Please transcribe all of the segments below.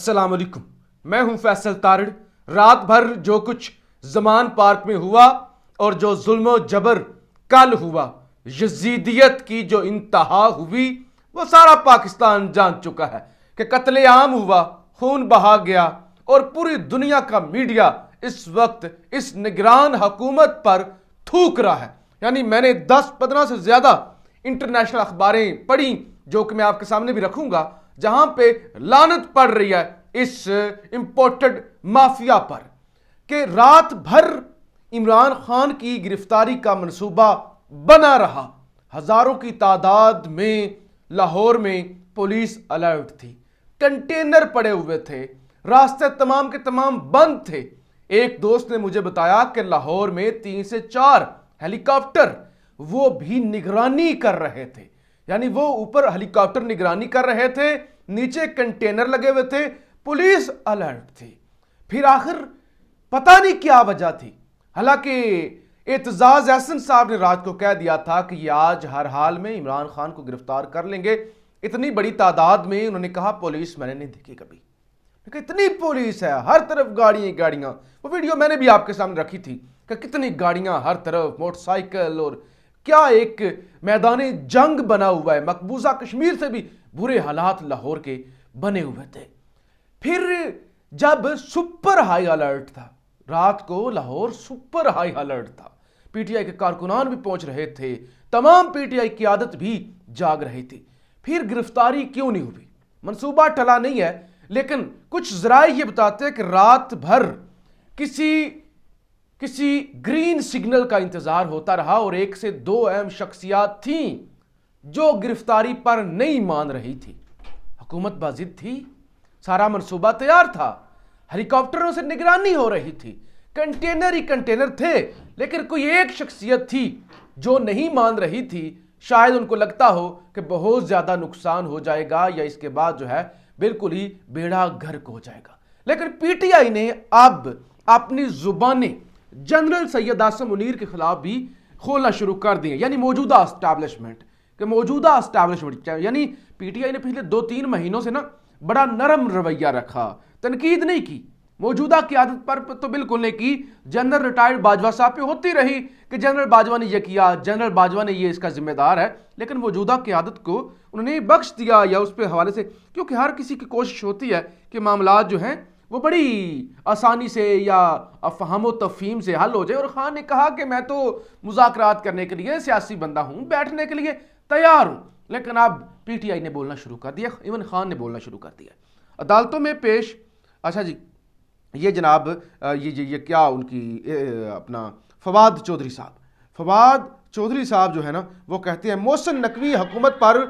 अस्सलाम वालेकुम। मैं हूं फैसल तारड़। रात भर जो कुछ जमान पार्क में हुआ और जो जुल्म जबर कल हुआ, यजीदियत की जो इंतहा हुई, वो सारा पाकिस्तान जान चुका है कि कत्लेआम हुआ, खून बहा गया और पूरी दुनिया का मीडिया इस वक्त इस निगरान हुकूमत पर थूक रहा है। यानी मैंने 10-15 से ज्यादा इंटरनेशनल अखबारें पढ़ी, जो कि मैं आपके सामने भी रखूंगा, जहां पे लानत पड़ रही है इस इंपोर्टेड माफिया पर कि रात भर इमरान खान की गिरफ्तारी का मंसूबा बना रहा। हजारों की तादाद में लाहौर में पुलिस अलर्ट थी, कंटेनर पड़े हुए थे, रास्ते तमाम के तमाम बंद थे। एक दोस्त ने मुझे बताया कि लाहौर में 3 से 4 हेलीकॉप्टर वो भी निगरानी कर रहे थे। यानी वो ऊपर हेलीकॉप्टर निगरानी कर रहे थे, नीचे कंटेनर लगे हुए थे, पुलिस अलर्ट थी। फिर आखिर पता नहीं क्या वजह थी। हालांकि एतजाज एहसन साहब ने रात को कह दिया था कि ये आज हर हाल में इमरान खान को गिरफ्तार कर लेंगे। इतनी बड़ी तादाद में उन्होंने कहा पुलिस मैंने नहीं देखी कभी, इतनी पुलिस है, हर तरफ गाड़ियां गाड़ियां। वो वीडियो मैंने भी आपके सामने रखी थी कि कितनी गाड़ियां हर तरफ, मोटरसाइकिल, और क्या एक मैदान जंग बना हुआ है। मकबूजा कश्मीर से भी बुरे हालात लाहौर के बने हुए थे। फिर जब सुपर हाई अलर्ट था, रात को लाहौर सुपर हाई अलर्ट था, पीटीआई के कारकुनान भी पहुंच रहे थे, तमाम पीटीआई की आदत भी जाग रही थी। फिर गिरफ्तारी क्यों नहीं हुई? मंसूबा टला नहीं है, लेकिन कुछ जराए ये बताते हैं कि रात भर किसी ग्रीन सिग्नल का इंतजार होता रहा और 1 से 2 अहम शख्सियात थीं जो गिरफ्तारी पर नहीं मान रही थी। हुकूमत बाजिद थी, सारा मंसूबा तैयार था, हेलीकॉप्टरों से निगरानी हो रही थी, कंटेनर ही कंटेनर थे, लेकिन कोई एक शख्सियत थी जो नहीं मान रही थी। शायद उनको लगता हो कि बहुत ज्यादा नुकसान हो जाएगा या इसके बाद जो है बिल्कुल ही बेड़ा गर्क हो जाएगा। लेकिन पीटीआई ने अब अपनी जुबानें जनरल सैयद आसिम मुनीर के खिलाफ भी खोलना शुरू कर दी, यानी मौजूदा एस्टैब्लिशमेंट यानी पीटीआई ने पिछले 2-3 महीनों से ना बड़ा नरम रवैया रखा, तनकीद नहीं की, मौजूदा क़यादत पर तो बिल्कुल नहीं की। जनरल रिटायर्ड बाजवा साहब पे होती रही कि जनरल बाजवा ने यह किया, जनरल बाजवा ने ये इसका जिम्मेदार है, लेकिन मौजूदा क़यादत को उन्होंने बख्श दिया या उस पर हवाले से, क्योंकि हर किसी की कोशिश होती है कि मामला जो हैं वो बड़ी आसानी से या अफहम तफहीम से हल हो जाए। और खान ने कहा कि मैं तो मुज़ाकरात करने के लिए सियासी बंदा हूं, बैठने के लिए तैयार हूं। लेकिन अब पीटीआई ने बोलना शुरू कर दिया, इमरान खान ने बोलना शुरू कर दिया अदालतों में पेश। अच्छा जी, ये जनाब ये क्या उनकी अपना फवाद चौधरी साहब जो है ना, वो कहते हैं मोहसिन नकवी हुकूमत पर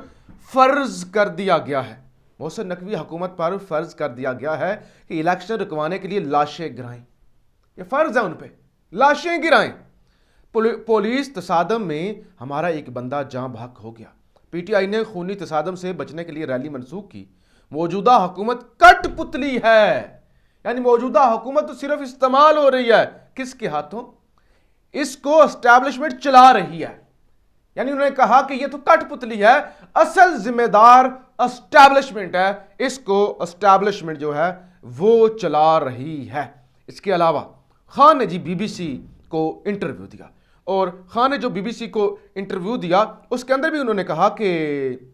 फर्ज कर दिया गया है, मोहसिन नकवी हुकूमत पर फर्ज कर दिया गया है कि इलेक्शन रुकवाने के लिए लाशें गिराएं। ये फर्ज है उन पे, लाशें गिराएं। पुलिस तसादम में हमारा एक बंदा जाँ बहक हो गया। पीटीआई ने खूनी तसादम से बचने के लिए रैली मनसूख की। मौजूदा हुकूमत कठपुतली है, यानी मौजूदा हुकूमत तो सिर्फ इस्तेमाल हो रही है, किसके हाथों? इसको एस्टैब्लिशमेंट चला रही है। यानी उन्होंने कहा कि ये तो कठपुतली है, असल जिम्मेदार एस्टैब्लिशमेंट है, इसको एस्टैब्लिशमेंट जो है वो चला रही है। इसके अलावा खान ने जी बीबीसी को इंटरव्यू दिया, और खान ने जो बीबीसी को इंटरव्यू दिया उसके अंदर भी उन्होंने कहा कि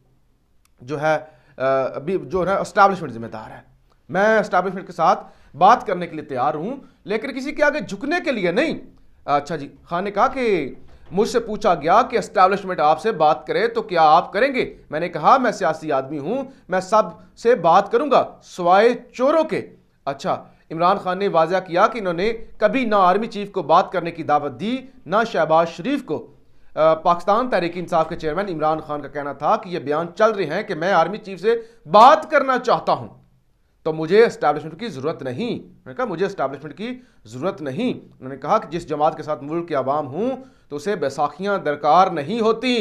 जो है अभी जो है एस्टैब्लिशमेंट जिम्मेदार है, मैं एस्टैब्लिशमेंट के साथ बात करने के लिए तैयार हूं, लेकिन किसी के आगे झुकने के लिए नहीं। अच्छा जी, खान ने कहा कि मुझसे पूछा गया कि एस्टैब्लिशमेंट आपसे बात करे तो क्या आप करेंगे? मैंने कहा मैं सियासी आदमी हूं, मैं सब से बात करूंगा सिवाय चोरों के। अच्छा, इमरान खान ने वाज़ा किया कि इन्होंने कभी ना आर्मी चीफ को बात करने की दावत दी, ना शहबाज शरीफ को। पाकिस्तान तहरीक इंसाफ के चेयरमैन इमरान खान का कहना था कि यह बयान चल रहे हैं कि मैं आर्मी चीफ से बात करना चाहता हूं, तो मुझे एस्टैब्लिशमेंट की जरूरत नहीं। मैंने कहा मुझे एस्टैब्लिशमेंट की जरूरत नहीं। उन्होंने कहा कि जिस जमात के साथ मुल्क के अवाम हूं तो उसे बैसाखियां दरकार नहीं होती।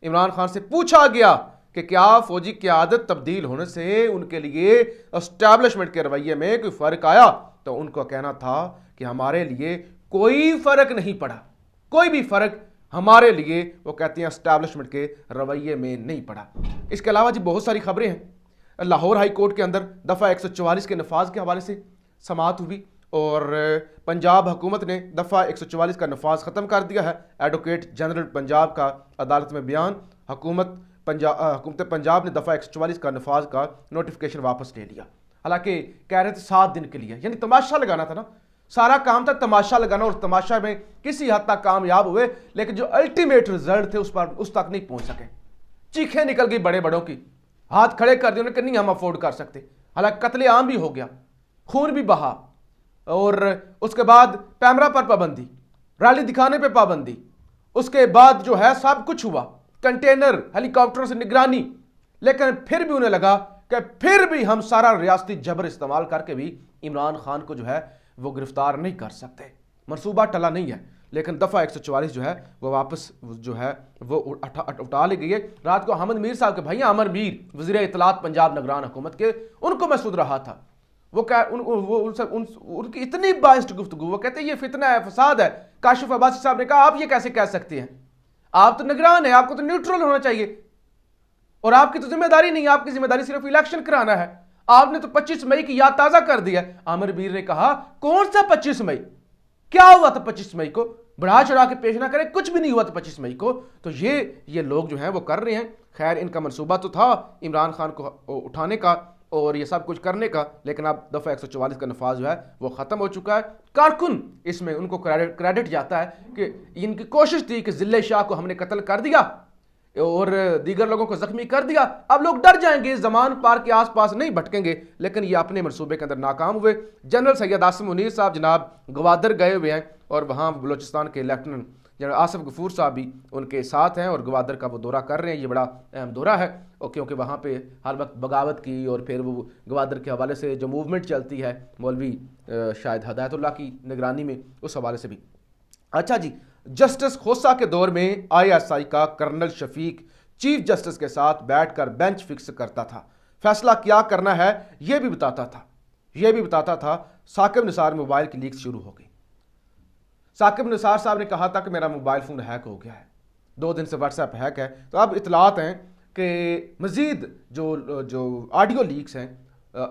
इमरान खान से पूछा गया कि क्या फौजी क़यादत तब्दील होने से उनके लिए एस्टैब्लिशमेंट के रवैये में कोई फर्क आया, तो उनका कहना था कि हमारे लिए कोई फर्क नहीं पड़ा, कोई भी फर्क हमारे लिए, वो कहते हैं, एस्टैब्लिशमेंट के रवैये में नहीं पड़ा। इसके अलावा जी बहुत सारी खबरें हैं। लाहौर हाई कोर्ट के अंदर दफ़ा 144 के नफाज के हवाले से समाअत हुई और पंजाब हुकूमत ने दफ़ा 144 का नफाज ख़त्म कर दिया है। एडवोकेट जनरल पंजाब का अदालत में बयान, हुकूमत पंजाब ने दफ़ा 144 का नफाज का नोटिफिकेशन वापस ले लिया। हालांकि कह रहे थे 7 दिन के लिए, यानी तमाशा लगाना था ना, सारा काम था तमाशा लगाना, और तमाशा में किसी हद तक कामयाब हुए, लेकिन जो अल्टीमेट रिजल्ट थे उस तक नहीं पहुंच सके। चीखें निकल गई बड़े बड़ों की, हाथ खड़े कर दिए उन्होंने कि नहीं हम अफोर्ड कर सकते। हालांकि कत्लेआम भी हो गया, खून भी बहा, और उसके बाद पैमरा पर पाबंदी, रैली दिखाने पे पाबंदी, उसके बाद जो है सब कुछ हुआ, कंटेनर हेलीकॉप्टरों से निगरानी, लेकिन फिर भी उन्हें लगा कि फिर भी हम सारा रियासती जबर इस्तेमाल करके भी इमरान खान को जो है वो गिरफ्तार नहीं कर सकते। मनसूबा टला नहीं है, लेकिन दफ़ा 144 जो है वो वापस जो है वो उठा ली गई है। रात को अहमद मीर साहब के भैया अमर मीर वज़ीर इत्तलात पंजाब निगरान हुकूमत के, उनको मैं सुन रहा था, वो उनकी इतनी बाइस्ड गुफ्तगू, वो कहते हैं ये फितना है, फसाद है। काशिफ अब्बासी साहब ने कहा आप ये कैसे कह सकते हैं, आप तो निगरान है, आपको तो न्यूट्रल होना चाहिए, और आपकी तो जिम्मेदारी नहीं है, आपकी जिम्मेदारी सिर्फ इलेक्शन कराना है। आपने तो 25 मई की याद ताजा कर दिया। आमिर मीर ने कहा कौन सा 25 मई, क्या हुआ था 25 मई को, बढ़ा चढ़ा के पेश ना करें, कुछ भी नहीं हुआ था 25 मई को। तो ये लोग जो हैं वो कर रहे हैं। खैर इनका मंसूबा तो था इमरान खान को उठाने का और ये सब कुछ करने का, लेकिन अब दफ़ा 144 का नफाज जो है वो ख़त्म हो चुका है। कारकुन इसमें उनको क्रेडिट जाता है कि इनकी कोशिश थी कि जिले शाह को हमने कत्ल कर दिया और दीगर लोगों को जख्मी कर दिया, अब लोग डर जाएंगे, जमान पार्क के आसपास नहीं भटकेंगे, लेकिन ये अपने मनसूबे के अंदर नाकाम हुए। जनरल सैयद आसिम मुनीर साहब जनाब गवादर गए हुए हैं और वहाँ बलोचिस्तान के लेफ्टिनेंट जनरल आसिफ गफूर साहब भी उनके साथ हैं और गवादर का वो दौरा कर रहे हैं। ये बड़ा अहम दौरा है और क्योंकि वहाँ पे हर वक्त बगावत की और फिर वो गवादर के हवाले से जो मूवमेंट चलती है मौलवी शायद हदायतुल्लाह की निगरानी में, उस हवाले से भी। अच्छा जी, जस्टिस खोसा के दौर में ISI का कर्नल शफीक चीफ जस्टिस के साथ बैठकर बेंच फिक्स करता था, फैसला क्या करना है यह भी बताता था। साकिब निसार मोबाइल की लीक शुरू हो गई। साकिब निसार साहब ने कहा था कि मेरा मोबाइल फ़ोन हैक हो गया है, 2 दिन से व्हाट्सएप हैक है। तो अब इतलात हैं कि मज़ीद जो ऑडियो लीक्स हैं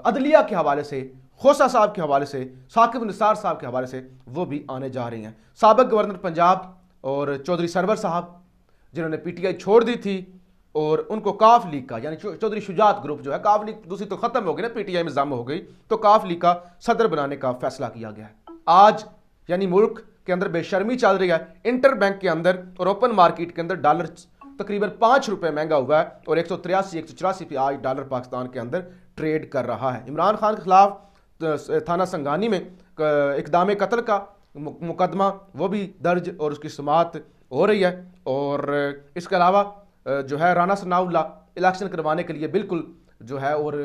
अदलिया के हवाले से, खोसा साहब के हवाले से, साकिब निसार साहब के हवाले से, वो भी आने जा रही हैं। साबिक गवर्नर पंजाब और चौधरी सरवर साहब जिन्होंने PTI छोड़ दी थी और उनको काफ लीग का, यानी चौधरी शुजात ग्रुप जो है, काफ लीग दूसरी तो ख़त्म हो गई ना, PTI में जम हो गई, तो काफ लीग का सदर बनाने का फैसला किया गया है। आज यानी मुल्क के अंदर बेशर्मी चल रही है। इंटर बैंक के अंदर और ओपन मार्केट के अंदर डॉलर तकरीबन 5 रुपये महंगा हुआ है और 183 पे आज डॉलर पाकिस्तान के अंदर ट्रेड कर रहा है। इमरान खान के खिलाफ थाना संगानी में इक़दाम कत्ल का मुकदमा वो भी दर्ज और उसकी समाअत हो रही है। और इसके अलावा जो है राना सनाउल्लाह इलेक्शन करवाने के लिए बिल्कुल जो है और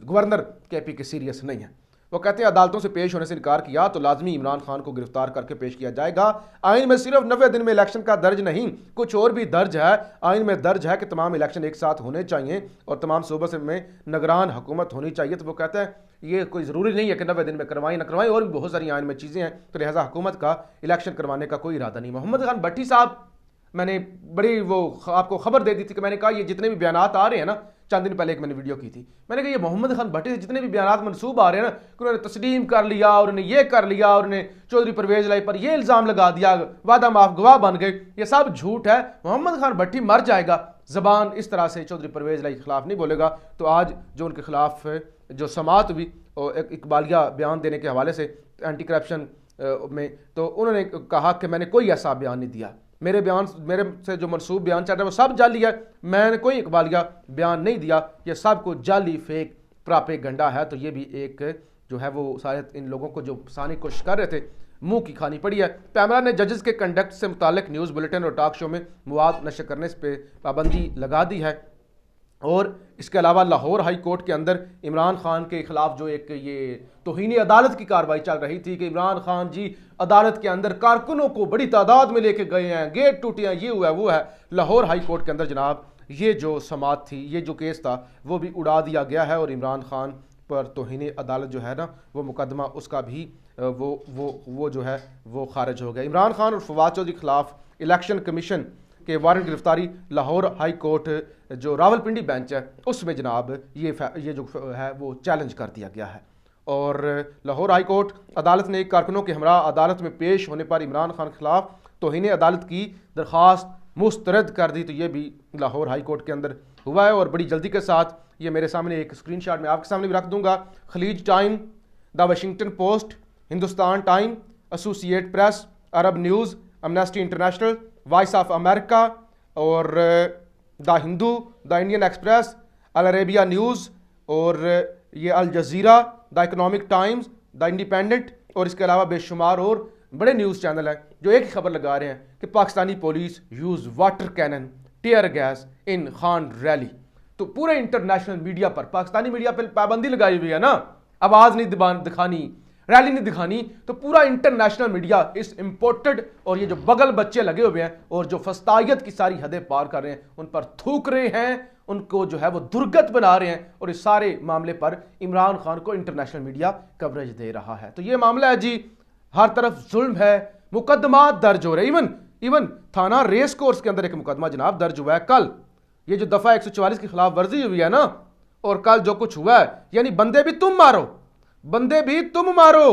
गवर्नर KP के सीरियस नहीं है। वो कहते हैं अदालतों से पेश होने से इनकार किया तो लाजमी इमरान खान को गिरफ्तार करके पेश किया जाएगा। आइन में सिर्फ 90 दिन में इलेक्शन का दर्ज नहीं, कुछ और भी दर्ज है। आइन में दर्ज है कि तमाम इलेक्शन एक साथ होने चाहिए और तमाम सूबों से में निगरान हुकूमत होनी चाहिए। तो वो कहते हैं ये कोई ज़रूरी नहीं है कि 90 दिन में करवाएं ना करवाएं, और भी बहुत सारी आइन में चीज़ें हैं, तो लिहाजा हुकूमत का इलेक्शन करवाने का कोई इरादा नहीं। मोहम्मद खान भट्टी साहब, मैंने बड़ी वो आपको खबर दे दी थी कि मैंने कहा ये जितने भी बयानात आ रहे हैं ना, चंद दिन पहले एक मैंने वीडियो की थी, मैंने कहा ये मोहम्मद खान भट्टी से जितने भी बयानात मनसूब आ रहे हैं ना कि उन्होंने तस्लीम कर लिया और उन्होंने ये कर लिया और उन्हें चौधरी परवेज लाई पर ये इल्ज़ाम लगा दिया, वादा माफ गवाह बन गए, ये सब झूठ है। मोहम्मद खान भट्टी मर जाएगा, ज़बान इस तरह से चौधरी परवेज लाई के खिलाफ नहीं बोलेगा। तो आज जो उनके खिलाफ जो समाअत हुई और इकबालिया बयान देने के हवाले से एंटी करप्शन में, तो उन्होंने कहा कि मैंने कोई ऐसा बयान नहीं दिया, मेरे से जो मनसूब बयान चल रहा है वो सब जाली है, मैंने कोई इकबालिया बयान नहीं दिया, ये सब कुछ जाली फेक प्रोपेगेंडा है। तो ये भी एक जो है वो शायद इन लोगों को जो फंसाने की कोशिश कर रहे थे मुंह की खानी पड़ी है। पैमरा ने जजेस के कंडक्ट से मुतालिक न्यूज़ बुलेटिन और टॉक शो में मवाद नशर करने पे पाबंदी लगा दी है। और इसके अलावा लाहौर हाई कोर्ट के अंदर इमरान खान के खिलाफ जो एक ये तौहीन अदालत की कार्रवाई चल रही थी कि इमरान खान जी अदालत के अंदर कारकुनों को बड़ी तादाद में लेके गए हैं, गेट टूटे हैं, ये हुआ है वो है। लाहौर हाई कोर्ट के अंदर जनाब ये जो समाअत थी, ये जो केस था वो भी उड़ा दिया गया है और इमरान खान पर तौहीन अदालत जो है ना वो मुकदमा उसका भी वो जो है वो खारिज हो गया। इमरान खान और फवाद चौधरी के खिलाफ इलेक्शन कमीशन कि वारंट गिरफ्तारी लाहौर हाई कोर्ट जो रावलपिंडी बेंच है उसमें जनाब ये जो है वो चैलेंज कर दिया गया है। और लाहौर हाई कोर्ट अदालत ने कारकुनों के हमरा अदालत में पेश होने पर इमरान खान के खिलाफ तौहीन अदालत की दरख्वास्त मुस्तरद कर दी। तो ये भी लाहौर हाई कोर्ट के अंदर हुआ है और बड़ी जल्दी के साथ ये मेरे सामने एक स्क्रीनशॉट में आपके सामने भी रख दूंगा। Khaleej Time, the Washington Post, Hindustan Time, Associate Press, Arab News, Amnesty International, Voice of America और the Hindu, the Indian Express, Al Arabiya News और ये Al Jazeera, the Economic Times, the Independent और इसके अलावा बेशुमार और बड़े न्यूज़ चैनल हैं जो एक ही खबर लगा रहे हैं कि Pakistani police use water cannon tear gas in Khan rally. तो पूरे इंटरनेशनल मीडिया पर, पाकिस्तानी मीडिया पर पाबंदी लगाई हुई है ना, आवाज़ नहीं दिखानी, रैली नहीं दिखानी, तो पूरा इंटरनेशनल मीडिया इस इम्पोर्टेड और ये जो बगल बच्चे लगे हुए हैं और जो फस्तायत की सारी हदें पार कर रहे हैं उन पर थूक रहे हैं, उनको जो है वो दुर्गत बना रहे हैं और इस सारे मामले पर इमरान खान को इंटरनेशनल मीडिया कवरेज दे रहा है। तो ये मामला है जी, हर तरफ जुल्म है, मुकदमा दर्ज हो रहे हैं। इवन थाना रेस कोर्स के अंदर एक मुकदमा जनाब दर्ज हुआ है कल, ये जो दफा 144 की खिलाफ वर्जी हुई है ना, और कल जो कुछ हुआ है, यानी बंदे भी तुम मारो, बंदे भी तुम मारो,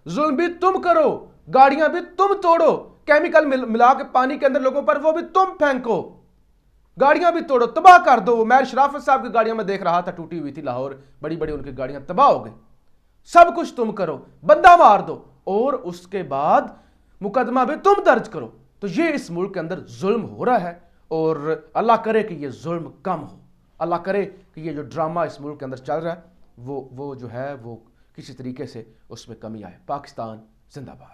जुल्म भी तुम करो, गाड़ियां भी तुम तोड़ो, केमिकल मिला के पानी के अंदर लोगों पर वो भी तुम फेंको, गाड़ियां भी तोड़ो, तबाह कर दो। मैं शराफत साहब की गाड़ियां में देख रहा था, टूटी हुई थी लाहौर, बड़ी बड़ी उनकी गाड़ियां तबाह हो गई। सब कुछ तुम करो, बंदा मार दो और उसके बाद मुकदमा भी तुम दर्ज करो। तो ये इस मुल्क के अंदर जुल्म हो रहा है और अल्लाह करे कि ये जुल्म कम हो, अल्लाह करे कि ये जो ड्रामा इस मुल्क के अंदर चल रहा है वो जो है वो किसी तरीके से उसमें कमी आए। पाकिस्तान जिंदाबाद।